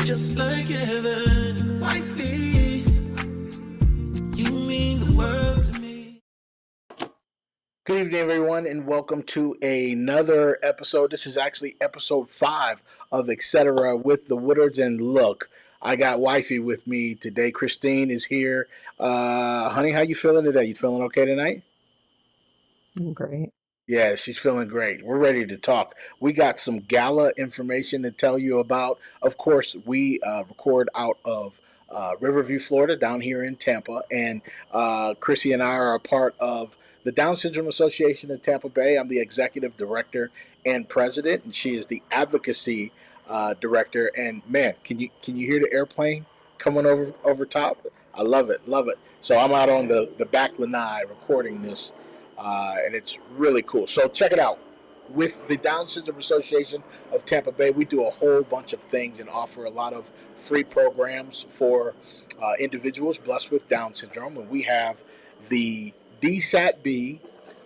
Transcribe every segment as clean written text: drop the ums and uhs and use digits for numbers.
just like heaven. Wifey, you mean the world to me. Good evening, everyone, and welcome to another episode. This is actually episode 5 of Etcetera with the Woodards. And look, I got wifey with me today. Christine is here. Honey, how you feeling today? You feeling okay tonight? Great. Yeah, she's feeling great. We're ready to talk. We got some gala information to tell you about. Of course, we record out of Riverview, Florida, down here in Tampa. And Chrissy and I are a part of the Down Syndrome Association in Tampa Bay. I'm the executive director and president, and she is the advocacy director. And man, can you hear the airplane coming over top? I love it, love it. So I'm out on the back lanai recording this, and it's really cool. So check it out. With the Down Syndrome Association of Tampa Bay, we do a whole bunch of things and offer a lot of free programs for individuals blessed with Down syndrome. And we have the DSATB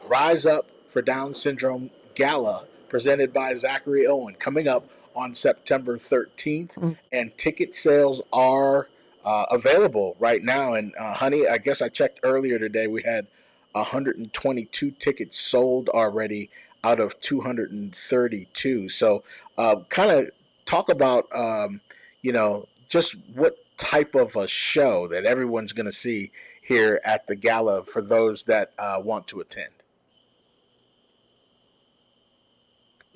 Rise-Up for Down Syndrome Gala presented by Zachary Owen coming up on September 13th. And ticket sales are available right now. And honey, I guess I checked earlier today. We had 122 tickets sold already out of 232. So, kind of talk about, just what type of a show that everyone's going to see here at the gala for those that want to attend.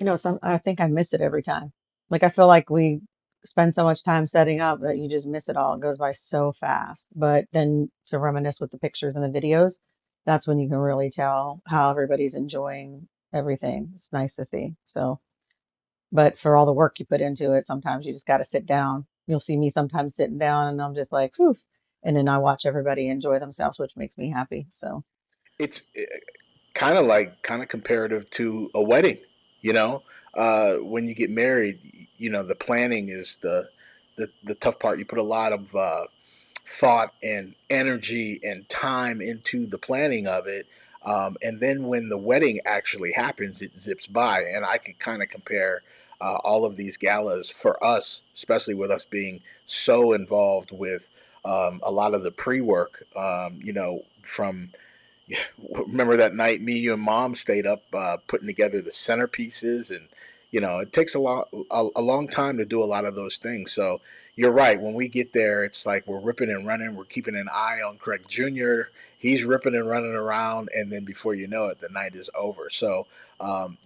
I think I miss it every time. Like I feel like we spend so much time setting up that you just miss it all. It goes by so fast. But then to reminisce with the pictures and the videos, that's when you can really tell how everybody's enjoying everything. It's nice to see. So, but for all the work you put into it, sometimes you just got to sit down. You'll see me sometimes sitting down and I'm just like, whew. And then I watch everybody enjoy themselves, which makes me happy. So, It's kind of like comparative to a wedding, you know. When you get married, the planning is the tough part. You put a lot of thought and energy and time into the planning of it. And then when the wedding actually happens, it zips by. And I could kind of compare all of these galas for us, especially with us being so involved with a lot of the pre work, from remember that night me, you, and mom stayed up putting together the centerpieces, and it takes a long time to do a lot of those things. So you're right. When we get there, it's like we're ripping and running. We're keeping an eye on Craig Jr. He's ripping and running around, and then before you know it, the night is over. So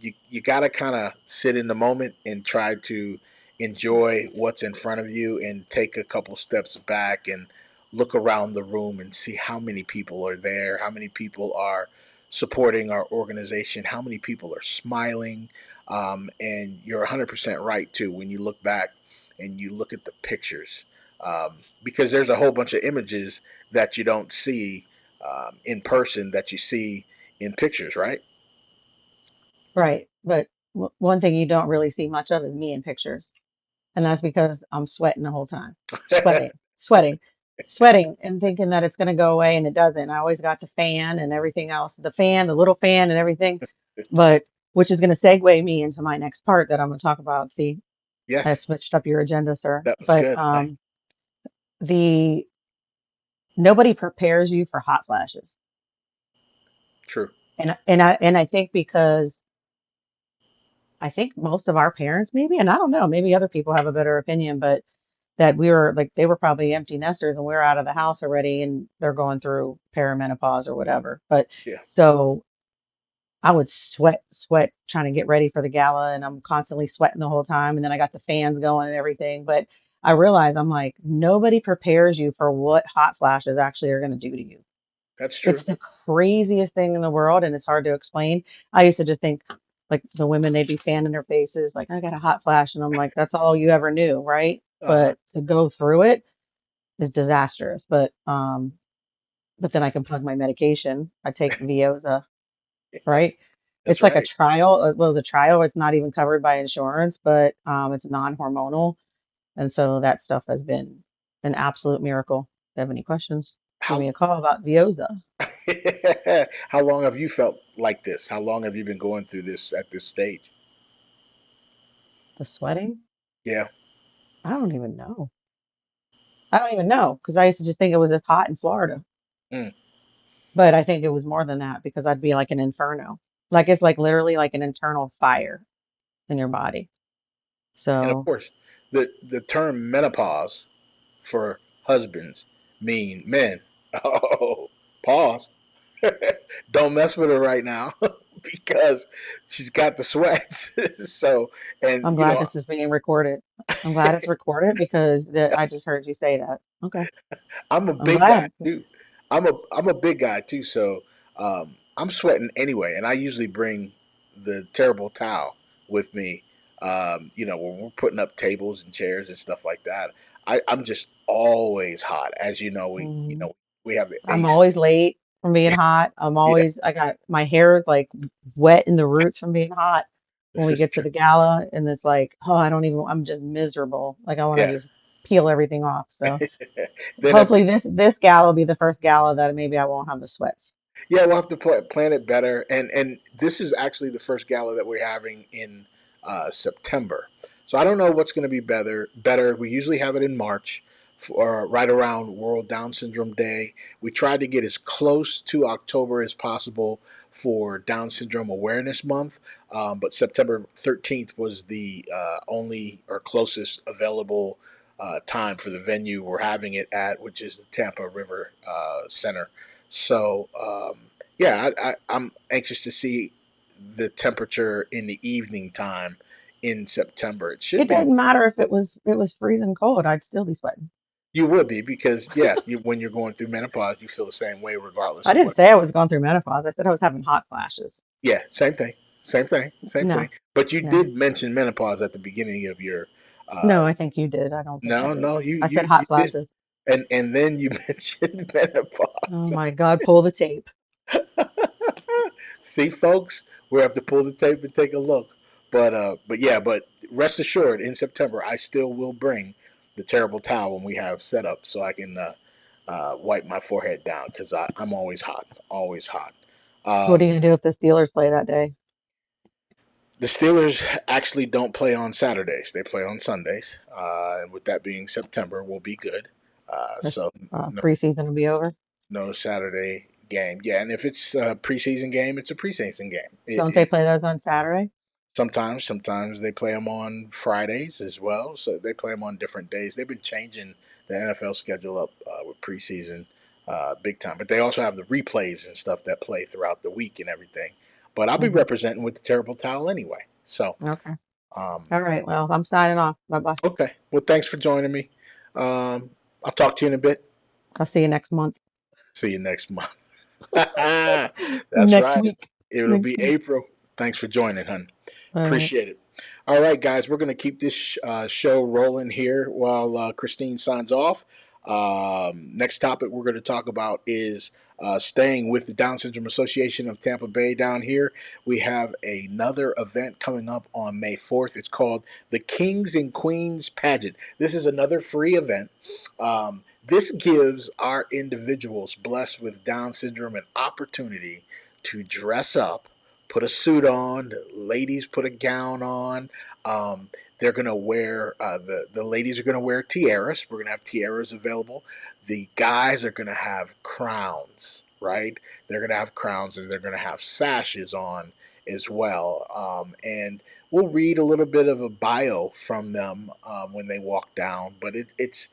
you got to kind of sit in the moment and try to enjoy what's in front of you, and take a couple steps back and look around the room and see how many people are there, how many people are supporting our organization, how many people are smiling. And you're 100% right, too, when you look back and you look at the pictures, because there's a whole bunch of images that you don't see in person that you see in pictures, right? right. But one thing you don't really see much of is me in pictures. And that's because I'm sweating the whole time. Sweating, and thinking that it's going to go away, and it doesn't. I always got the fan and everything else, the fan, the little fan and everything, but which is going to segue me into my next part that I'm going to talk about. See, I Yes, switched up your agenda, sir. that was But good. the nobody prepares you for hot flashes. True. And I think because I think most of our parents maybe, and I don't know, maybe other people have a better opinion, but that we were like they were probably empty nesters and we are out of the house already and they're going through perimenopause or whatever. But Yeah. so I would sweat trying to get ready for the gala and I'm constantly sweating the whole time and then I got the fans going and everything. But I realized I'm like, nobody prepares you for what hot flashes actually are going to do to you. That's It's true. the craziest thing in the world and it's hard to explain. I used to just think like the women, they'd be fanning their faces, like, I got a hot flash. And I'm like, that's all you ever knew, right? Uh-huh. But to go through it is disastrous. But then I can plug my medication. I take Veoza, right? That's It's like a right. trial. It was a trial. It's not even covered by insurance, but it's non-hormonal. And so that stuff has been an absolute miracle. If you have any questions, give me How a call about Veoza. how long have you felt like this? How long have you been going through this at this stage? The sweating. Yeah. I don't even know. I don't even know because I used to just think it was just hot in Florida. Mm. But I think it was more than that because I'd be like an inferno. Like it's like literally like an internal fire in your body. And of So course, the term menopause for husbands mean men. Oh, pause. Don't mess with her right now because she's got the sweats. So, and I'm glad this is being recorded. I'm glad it's recorded because I just heard you say that. Okay. I'm a I'm big guy glad. too. I'm a big guy too. So I'm sweating anyway, and I usually bring the terrible towel with me. When we're putting up tables and chairs and stuff like that. I'm just always hot, as you know. Mhm. We have the I'm AC. always late from being hot. Yeah, I got my hair is like wet in the roots from being hot when this we is get to true. the gala. And it's like, oh, I'm just miserable. Like I want to Yeah. just peel everything off. So Then at the hopefully this gala will be the first gala that maybe I won't have the sweats. Yeah, we'll have to plan it better. And this is actually the first gala that we're having in September. So I don't know what's going to be better. Better. We usually have it in March, for right around World Down Syndrome Day. We tried to get as close to October as possible for Down Syndrome Awareness Month, but September 13th was the only or closest available time for the venue we're having it at, which is the Tampa River Center. So yeah, I'm anxious to see the temperature in the evening time in September. It should It be. doesn't matter if it was freezing cold, I'd still be sweating. You would be because when you're going through menopause, you feel the same way regardless I of didn't what. say I was going through menopause. I said I was having hot flashes. Yeah, same thing, same thing, same thing. No, But you yeah. did mention menopause at the beginning of your. No, Uh, I think you did. I don't think I no, did. no, I said you hot did, flashes. and then you mentioned Oh menopause. my God, pull the tape. See, folks, we have to pull the tape and take a look. But rest assured, in September, I still will bring the terrible towel when we have set up, so I can wipe my forehead down because I'm always hot, always hot. What are you Um, gonna do if the Steelers play that day? the Steelers actually don't play on Saturdays; they play on Sundays. And with that being September, we'll be good. This So no, preseason will be over. no Saturday game. Yeah, and if it's a preseason game, it's a preseason game. Don't they play those on Saturday? Sometimes they play them on Fridays as well. So they play them on different days. They've been changing the NFL schedule up with preseason big time. But they also have the replays and stuff that play throughout the week and everything. But I'll be Hmm. representing with the terrible towel anyway. So, Okay. um, All right. Well, I'm signing off. Bye bye. okay. Well, thanks for joining me. I'll talk to you in a bit. I'll see you next month. See you next month. That's Next right. week. It'll Next be week. April. Thanks for joining, hun. All right. Appreciate it. All right, guys, we're going to keep this show rolling here while Christine signs off. Next topic we're going to talk about is staying with the Down Syndrome Association of Tampa Bay down here. We have another event coming up on May 4th. It's called the Kings and Queens Pageant. This is another free event. This gives our individuals blessed with Down syndrome an opportunity to dress up, put a suit on. The ladies put a gown on. Um, they're gonna wear the ladies are gonna wear tiaras. We're gonna have tiaras available. The guys are gonna have crowns, right? They're gonna have crowns and they're gonna have sashes on as well. And we'll read a little bit of a bio from them when they walk down. But it's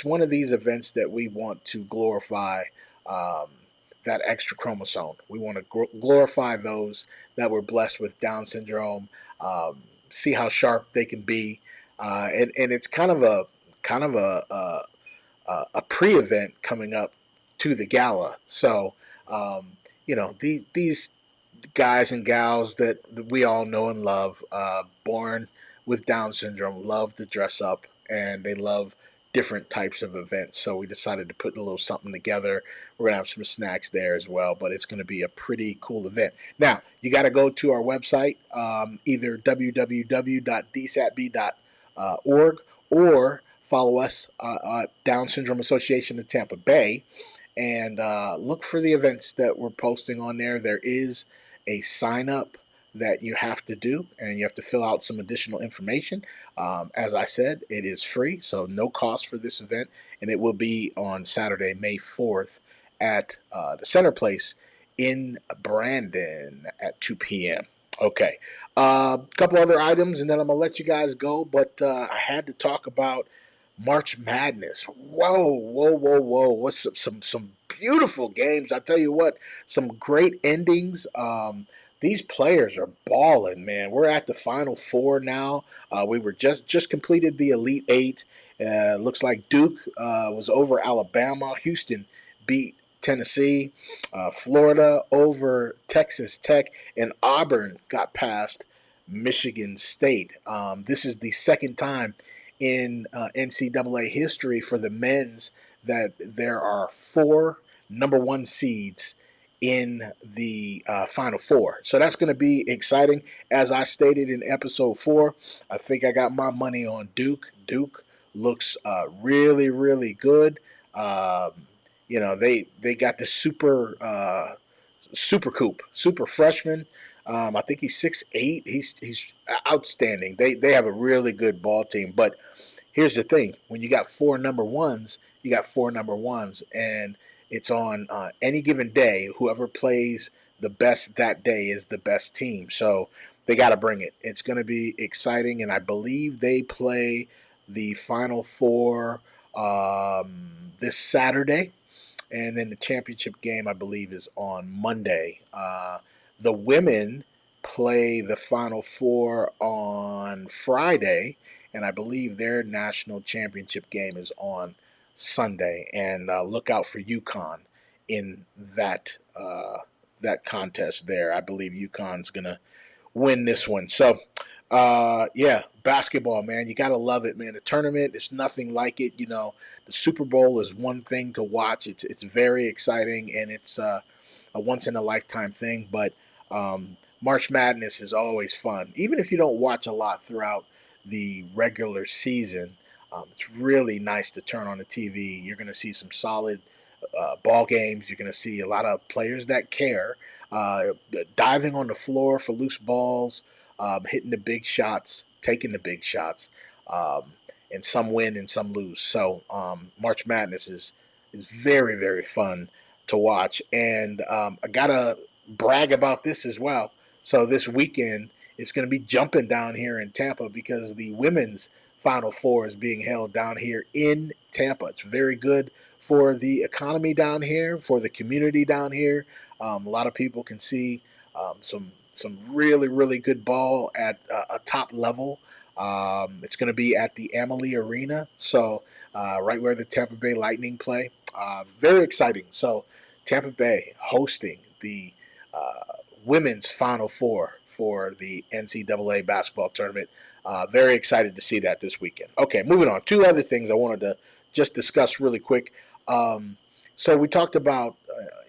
one of these events that we want to glorify. Um, that extra chromosome. We want to glorify those that were blessed with Down syndrome. See how sharp they can be, and it's kind of a pre-event coming up to the gala. So these guys and gals that we all know and love, born with Down syndrome, love to dress up and they love different types of events. So we decided to put a little something together. We're going to have some snacks there as well, but it's going to be a pretty cool event. Now, you got to go to our website, either www.dsatb.org or follow us at Down Syndrome Association of Tampa Bay and look for the events that we're posting on there. There is a sign up that you have to do, and you have to fill out some additional information. As I said, it is free, so no cost for this event, and it will be on Saturday, May 4th at the Center Place in Brandon at 2 p.m. Okay, a couple other items, and then I'm gonna let you guys go. But I had to talk about March Madness. Whoa, whoa, whoa, whoa! What's some beautiful games? I tell you what, some great endings. These players are balling, man. We're at the Final Four now. We were just completed the Elite Eight. Looks like Duke was over Alabama. Houston beat Tennessee. Florida over Texas Tech, and Auburn got past Michigan State. This is the second time in NCAA history for the men's that there are four number one seeds in the Final Four. So that's going to be exciting. As I stated in episode 4, I think I got my money on Duke. Duke looks really, really good. They got the super freshman. I think he's 6'8". He's outstanding. They have a really good ball team. But here's the thing: when you got four number ones, you got four number ones, and it's on any given day. Whoever plays the best that day is the best team. So they got to bring it. It's going to be exciting, and I believe they play the Final Four this Saturday. And then the championship game, I believe, is on Monday. The women play the Final Four on Friday, and I believe their national championship game is on Sunday. And look out for UConn in that contest there. I believe UConn's gonna win this one. So, yeah, basketball, man. You got to love it, man. The tournament is nothing like it. You know, the Super Bowl is one thing to watch. It's very exciting, and it's a once-in-a-lifetime thing. But March Madness is always fun. Even if you don't watch a lot throughout the regular season, it's really nice to turn on the TV. You're going to see some solid ball games. You're going to see a lot of players that care, diving on the floor for loose balls, hitting the big shots, taking the big shots, and some win and some lose. So March Madness is very, very fun to watch. And I gotta brag about this as well. So this weekend it's going to be jumping down here in Tampa because the women's Final Four is being held down here in Tampa. It's very good for the economy down here, for the community down here. A lot of people can see some really, really good ball at a top level. It's going to be at the Amalie Arena, so right where the Tampa Bay Lightning play. Very exciting. So Tampa Bay hosting the women's Final Four for the NCAA basketball tournament. Very excited to see that this weekend. Okay, moving on. Two other things I wanted to just discuss really quick. So we talked about,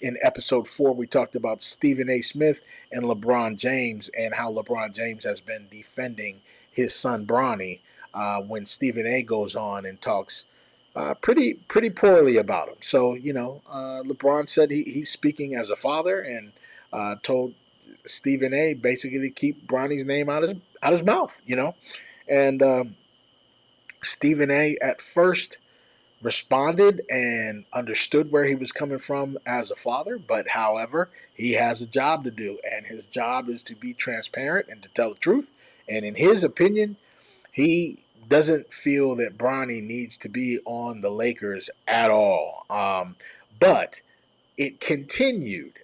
in episode 4, we talked about Stephen A. Smith and LeBron James and how LeBron James has been defending his son Bronny when Stephen A. goes on and talks pretty poorly about him. So, LeBron said he's speaking as a father and told Stephen A. basically to keep Bronny's name out his mouth, And Stephen A. at first responded and understood where he was coming from as a father, but however, he has a job to do, and his job is to be transparent and to tell the truth. And in his opinion, he doesn't feel that Bronny needs to be on the Lakers at all. But it continued.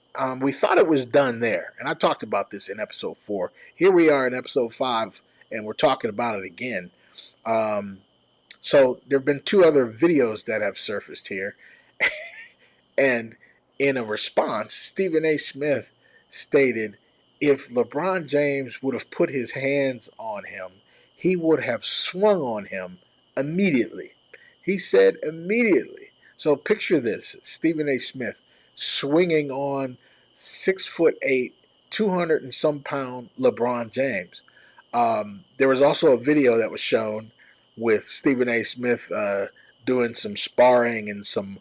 We thought it was done there, and I talked about this in episode 4. Here we are in episode 5, and we're talking about it again. So there have been 2 other videos that have surfaced here. And in a response, Stephen A. Smith stated, if LeBron James would have put his hands on him, he would have swung on him immediately. He said immediately. So picture this, Stephen A. Smith swinging on 6'8", 200 and some pound LeBron James. There was also a video that was shown with Stephen A. Smith doing some sparring and some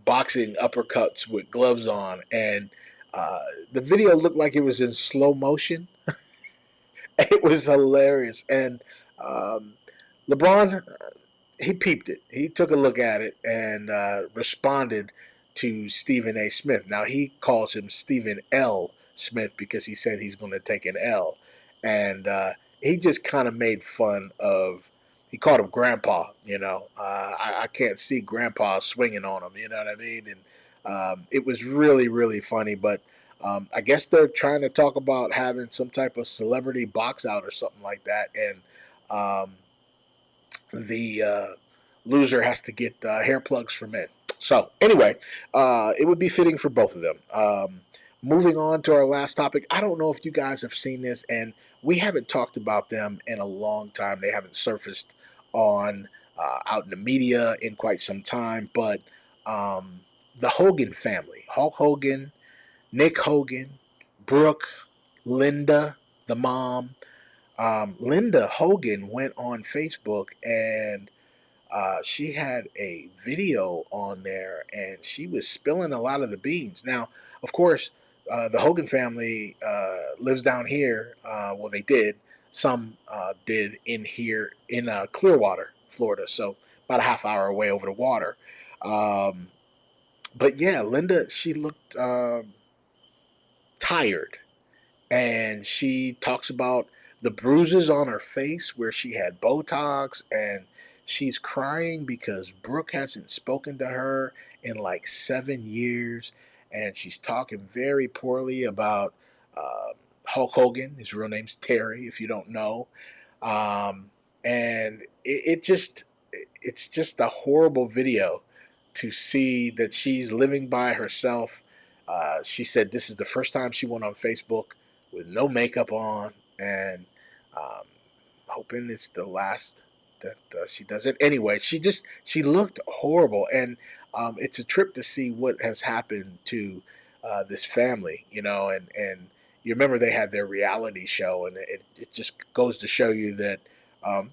boxing uppercuts with gloves on, and The video looked like it was in slow motion. It was hilarious. And um, LeBron, he peeped it. He took a look at it and responded to Stephen A. Smith. Now, he calls him Stephen L. Smith because he said he's going to take an L. And he just kind of made fun of, he called him Grandpa, I can't see Grandpa swinging on him, you know what I mean? And it was really, really funny. But I guess they're trying to talk about having some type of celebrity box out or something like that. And the loser has to get hair plugs for men. So anyway, it would be fitting for both of them. Moving on to our last topic. I don't know if you guys have seen this, and we haven't talked about them in a long time. They haven't surfaced on out in the media in quite some time. But the Hogan family, Hulk Hogan, Nick Hogan, Brooke, Linda, the mom. Linda Hogan went on Facebook and she had a video on there and she was spilling a lot of the beans. Now, of course, the Hogan family lives down here. Well, they did. Some did in here in Clearwater, Florida. So about a half hour away over the water. But yeah, Linda, she looked tired. And she talks about the bruises on her face where she had Botox, and she's crying because Brooke hasn't spoken to her in like 7 years, and she's talking very poorly about Hulk Hogan. His real name's Terry, if you don't know. And it's just a horrible video to see that she's living by herself. She said this is the first time she went on Facebook with no makeup on, and um, hoping it's the last that she does it. Anyway, she looked horrible, and it's a trip to see what has happened to this family, and you remember they had their reality show, and it just goes to show you that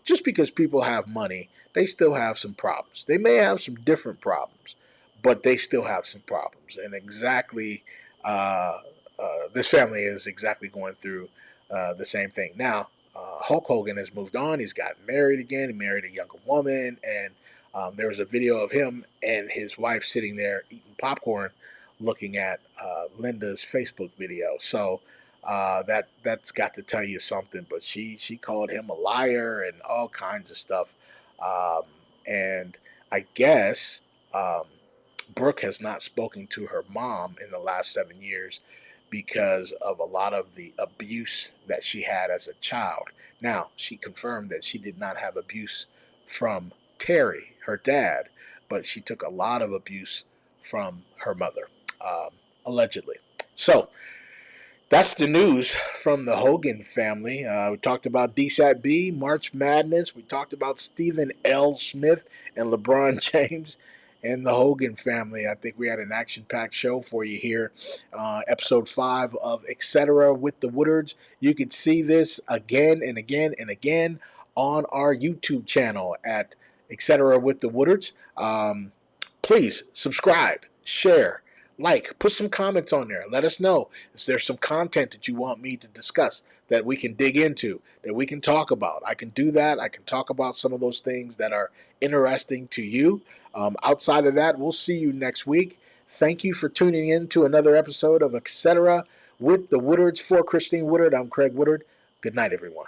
just because people have money, they still have some problems. They may have some different problems, but they still have some problems, and exactly. This family is exactly going through the same thing. Now, Hulk Hogan has moved on. He's gotten married again. He married a younger woman. And there was a video of him and his wife sitting there eating popcorn looking at Linda's Facebook video. So that's got to tell you something. But she called him a liar and all kinds of stuff. And I guess Brooke has not spoken to her mom in the last 7 years because of a lot of the abuse that she had as a child. Now, she confirmed that she did not have abuse from Terry, her dad, but she took a lot of abuse from her mother, allegedly. So, that's the news from the Hogan family. We talked about DSATB, March Madness. We talked about Stephen L. Smith and LeBron James and the Hogan family. I think we had an action-packed show for you here. Episode 5 of Etcetera with the Woodards. You can see this again and again and again on our YouTube channel at Etcetera with the Woodards. Please subscribe, share, like, put some comments on there. Let us know if there's some content that you want me to discuss that we can dig into, that we can talk about. I can do that. I can talk about some of those things that are interesting to you. Outside of that, we'll see you next week. Thank you for tuning in to another episode of Etcetera with the Woodards. For Christine Woodard, I'm Craig Woodard. Good night, everyone.